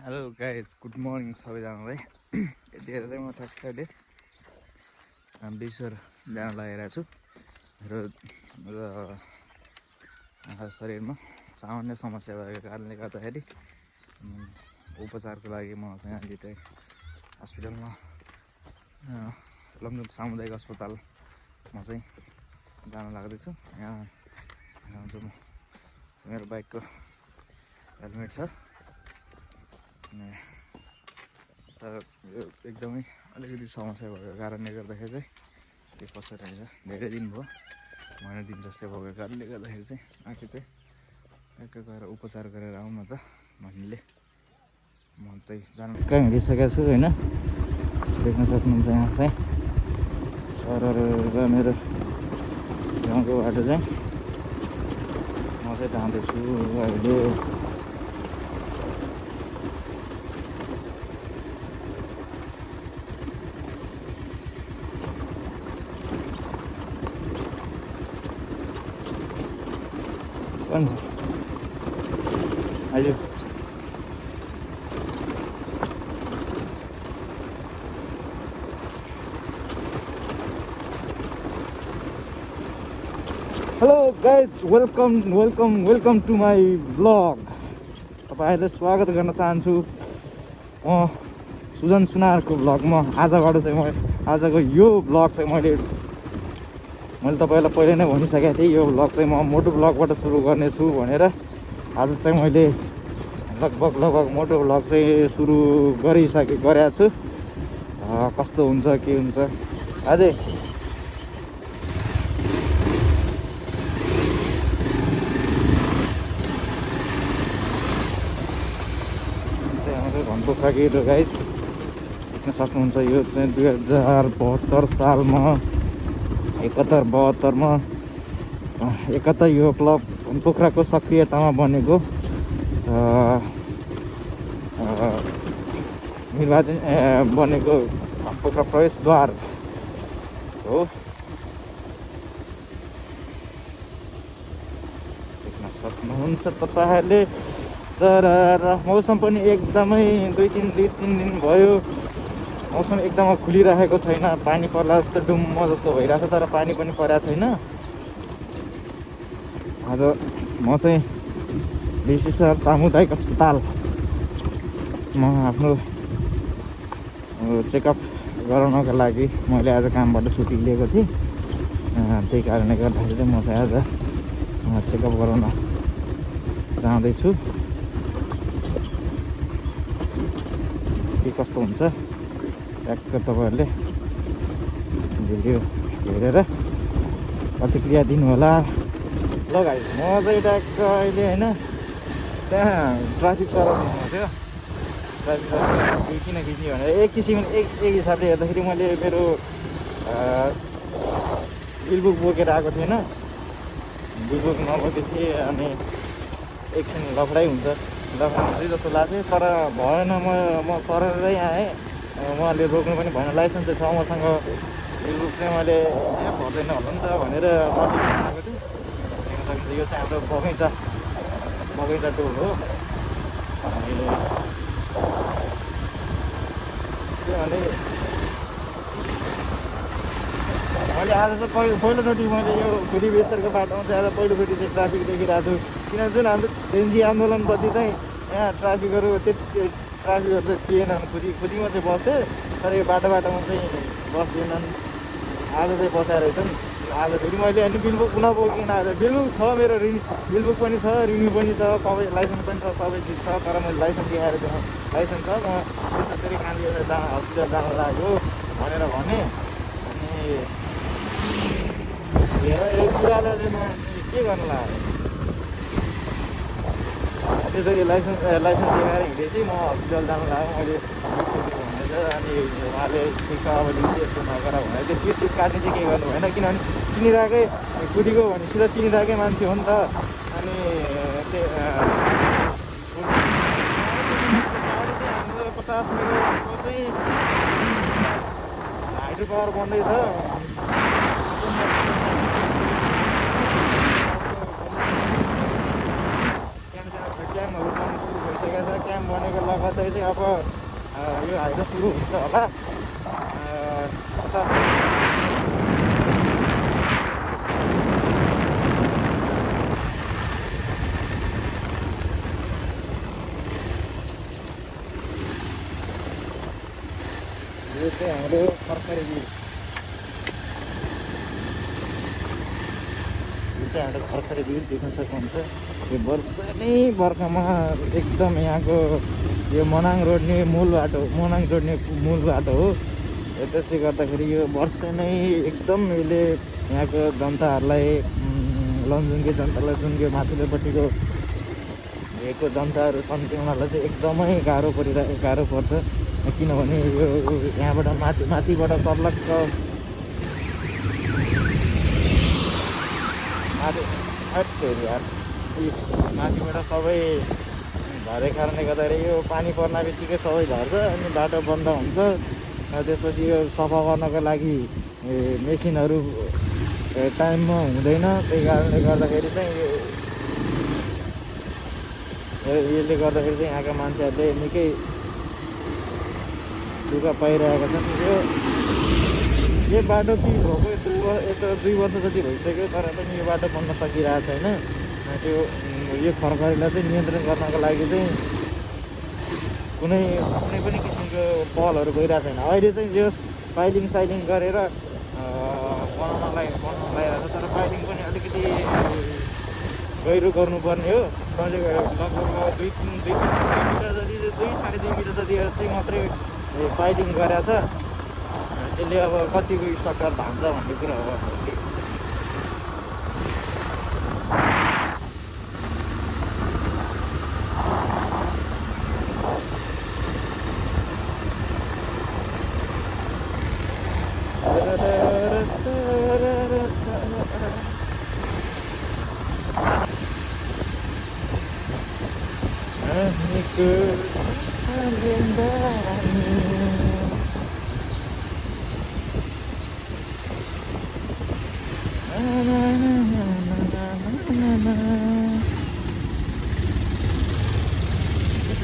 Hello guys good morning सबैजनालाई। यतिखेर चाहिँ म ठ्याक्क अहिले बिसर जान लागिरहेको छु। मेरो शरीरमा सामान्य समस्या भएको कारणले गर्दाखेरि उपचारको लागि म चाहिँ अहिले चाहिँ हस्पिटलमा लमजुङ सामुदायिक अस्पतालमा चाहिँ जान लाग्दैछु। यहाँ जो मेरो बाइकको हेलमेट छ तर यो एकदमै अलिकति समस्या भएको कारणले गर्दाखेरि चाहिँ त्यो कसरी रहेछ धेरै दिन भयो, महिना दिन जस्तै भएको कारणले गर्दाखेरि चाहिँ आखिर चाहिँ ट्याक्क गएर उपचार गरेर आउँ न त भन्नेले म चाहिँ जानु कहाँ हिँडिसकेको छु होइन। देख्न सक्नुहुन्छ यहाँ चाहिँ सरहरू मेरो गाउँको बाटो चाहिँ म चाहिँ जाँदैछु अहिले। अहिले hello guys welcome to my blog. तपाईँहरूले स्वागत गर्न चाहन्छु म सुजन सुनारको ब्लगमा। आजबाट चाहिँ आजको यो ब्लग चाहिँ मैले तपाईँलाई पहिले नै भनिसकेको थिएँ। यो ब्लग चाहिँ म मोटो ब्लगबाट सुरु गर्नेछु भनेर। आज चाहिँ मैले लगभग मोटो ब्लग चाहिँ सुरु गरेको छु। कस्तो हुन्छ के हुन्छ अझै घनपोखरा गिर गाइज देख्न सक्नुहुन्छ। यो चाहिँ 2072 सालमा 71-72मा यो क्लब घनपोखराको सक्रियतामा बनेको निर्वाचन बनेको घनपोखरा प्रवेशद्वार हो। देख्न सक्नुहुन्छ तपाईँहरूले। सर मौसम पनि एकदमै दुई तिन दिन भयो मौसम एकदमै खुलिरहेको छैन। पानी पर्ला जस्तो डुम्म जस्तो भइरहेछ तर पानी पनि परेको छैन। आज म चाहिँ बिसर सामुदायिक अस्पतालमा आफ्नो चेकअप गराउनको लागि मैले आज कामबाट छुट्टी लिएको थिएँ। त्यही कारणले गर्दाखेरि चाहिँ म चाहिँ आज चेकअप गराउन जाँदैछु। के कस्तो हुन्छ ट्याक्क तपाईँहरूले भिडियो हेरेर प्रतिक्रिया दिनु होला। ल गाइस म चाहिँ ट्याक्क अहिले होइन त्यहाँ ट्राफिक सराउनु थियो। ट्राफिक सराउनु किन खिच्ने भनेर एक हिसाबले हेर्दाखेरि मैले मेरो बिलबुक बोकेर आएको थिएन। बिलबुक नबोकेपछि अनि एकछिन लफडाइ हुन्छ जस्तो लाग्थ्यो तर भएन। म सररै आएँ। उहाँले रोक्नु पनि भएन। लाइसेन्स चाहिँ छ मसँग। बिलबुक चाहिँ मैले भर्दैन होला नि त भनेर आएको थिएँ। यो चाहिँ हाम्रो बगैँचा टोल हो। अनि मैले आज चाहिँ पहिलोचोटि मैले यो खुदी बेसरको बाटोमा चाहिँ आज पहिलोचोटि चाहिँ ट्राफिक देखिरहेको छु। किनभने जुन हाम्रो जेएनजी आन्दोलनपछि चाहिँ यहाँ ट्राफिकहरू चाहिँ थिएनन्। खुदीमा चाहिँ बस्थे तर यो बाटोमा चाहिँ बस्दैनन्। आज चाहिँ बसाएर रहेछन्। आज फेरि मैले अनि बिलबुक नबोकिन आज बिलबुक छ मेरो बिलबुक पनि छ रिन्यू पनि छ सबै लाइसेन्स पनि छ सबै चिज छ तर मैले लाइसेन्स दिएर चाहिँ लाइसेन्स छ म त्यसरी कामले हस्पिटल जान लाग्यो भनेर भने। अनि यो कुरालाई चाहिँ म के गर्नु लाग्यो त्यसरी लाइसेन्स देखाएर हिँडेपछि म हस्पिटल जानु लाग्यो। मैले भनेछ अनि उहाँले ठिक छ अब यस्तो नगर भनेर त्यो चिट काट्ने चाहिँ के गर्नु भएन। किनभने चिनिरहेकै कुदीको भने सिधा चिनिरहेकै मान्छे हो नि त। अनि हाम्रो 50 मिनटको चाहिँ हाइड्रो पावर बन्दैछ। ड्यामहरू बन्नु सुरु भइसक्यो। छ क्याम्प बनेको लगत्तै चाहिँ अब यो हाइवे सुरु हुन्छ होला 50 यो चाहिँ हाम्रो सरकारी बिल हाम्रो खरखरे बिल देख्न सक्नुहुन्छ यो वर्ष नै बर्खामा एकदम यहाँको यो मनाङ जोड्ने मूल बाटो हो त्यसले गर्दाखेरि यो वर्ष नै एकदम यसले यहाँको जनताहरूलाई लमजुङके जनतालाई जुन यो माथिल्लोपट्टिको भएको जनताहरू छन् उनीहरूलाई चाहिँ एकदमै गाह्रो पर्छ किनभने यो यहाँबाट माथिबाट सर्लक्क माथिबाट सबै झरेको कारणले गर्दाखेरि यो पानी पर्न बित्तिकै सबै झर्छ अनि बाटो बन्द हुन्छ त्यसपछि यो सफा गर्नको लागि मेसिनहरू टाइममा हुँदैन त्यही कारणले गर्दाखेरि चाहिँ यसले गर्दाखेरि चाहिँ यहाँका मान्छेहरूले निकै दुःख पाइरहेका छन् यो बाटो कि भएको यत्रो 2 वर्ष जति भइसक्यो तर पनि यो बाटो बन्न सकिरहेको छैन त्यो यो खरखरीलाई चाहिँ नियन्त्रण गर्नको लागि चाहिँ कुनै पनि किसिमको पहलहरू गइरहेको छैन अहिले चाहिँ यो पाइलिङ गरेर बनाउन लगाइरहेको छ तर पाइलिङ पनि अलिकति गहिरो गर्नुपर्ने हो लगभग 2-3 मिटर जति 2-2.5 मिटर जति चाहिँ मात्रै पाइलिङ गरेको छ त्यसले अब कतिको स्ट्रक्चर धान्छ भन्ने कुरा हो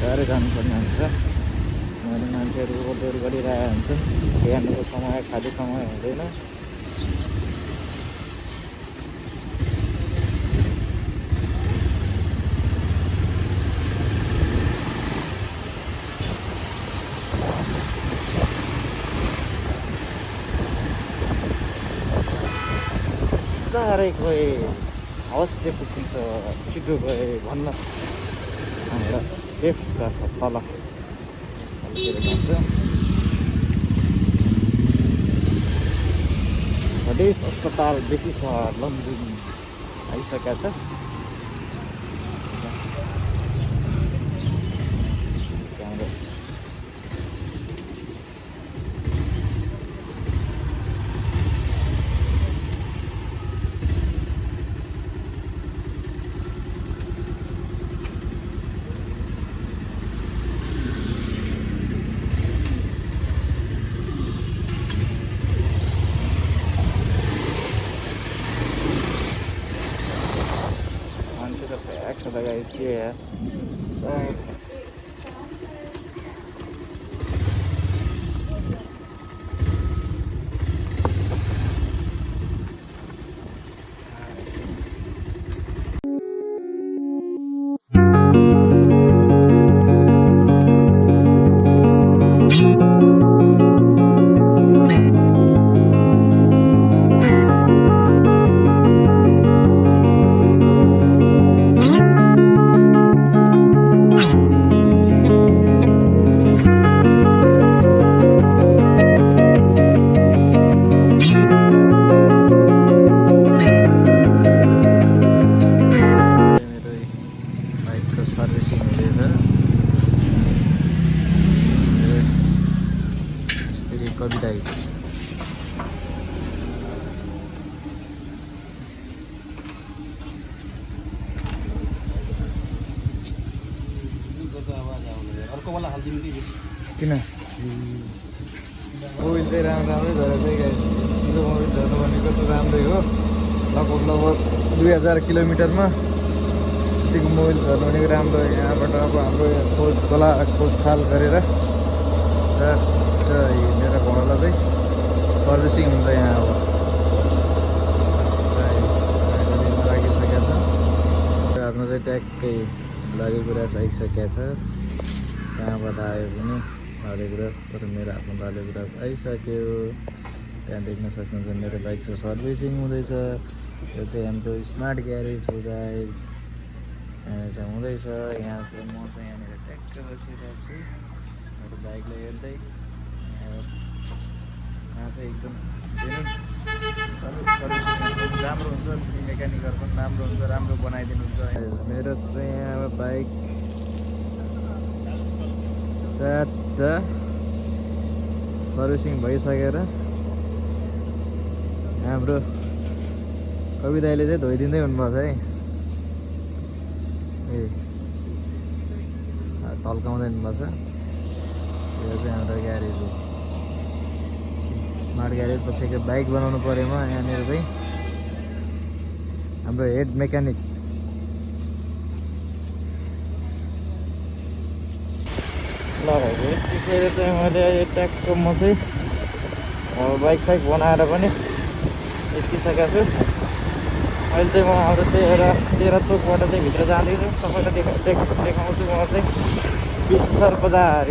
साह्रै जानुपर्ने हुन्छ मान्छेहरू ओहोर गरिरहेका हुन्छन् बिहानको समय खाली समय हुँदैन बिस्तारै गए अवश्य पुग्छ छिटो गए भन्न हाम्रो लेफ्टतर्फ तल जान्छ प्रदेश अस्पताल बेसी सहर लमजुङ आइसकेका छ guys, yeah. किन मोबाइल चाहिँ राम्रै झरेको छ यो मोबाइल झर्नु भनेको त राम्रै हो लगभग 2000 किलोमिटरमा यतिको मोबाइल झर्नु भनेको राम्रो। यहाँबाट अब हाम्रो खोजखाल गरेर चट्ट हिँडेर घरलाई चाहिँ सर्भिसिङ हुन्छ यहाँ। अब लागिसकेको छ, हातमा चाहिँ ट्याक्कै लागेको कुरा आइसकेको छ। कहाँबाट आयो भने लागेको, तर मेरो हातमा लागेको आइसक्यो। त्यहाँ देख्न सक्नुहुन्छ मेरो बाइक चाहिँ सर्भिसिङ हुँदैछ। यो चाहिँ हाम्रो स्मार्ट ग्यारेज हो गाइस, यहाँ चाहिँ हुँदैछ। यहाँ चाहिँ म चाहिँ यहाँनिर ट्याक्कै बसिरहेको छु मेरो बाइकलाई हेर्दै। यहाँ चाहिँ एकदम सर्भिसिङ राम्रो हुन्छ, मेकानिकहरू पनि राम्रो हुन्छ, राम्रो बनाइदिनुहुन्छ। मेरो चाहिँ यहाँ बाइक च्याट्ट सर्भिसिङ भइसकेर हाम्रो कवि दाइले चाहिँ धोइदिँदै हुनुभएको छ है। ए टल्काउँदै हुनुभएको छ। यो चाहिँ हाम्रो ग्यारेज हो, स्मार्ट ग्यारेज बसेको बाइक बनाउनु परेमा यहाँनिर चाहिँ हाम्रो हेड मेकानिक ल भाइ। यतिखेर चाहिँ मैले ट्याक्क म चाहिँ बाइक साइक बनाएर पनि निस्किसकेको छु। अहिले चाहिँ म हाम्रो चाहिँ एउटा तेह्र चोकबाट चाहिँ भित्र जाँदैछु। तपाईँलाई देखाउँछु म चाहिँ विश्व बजार।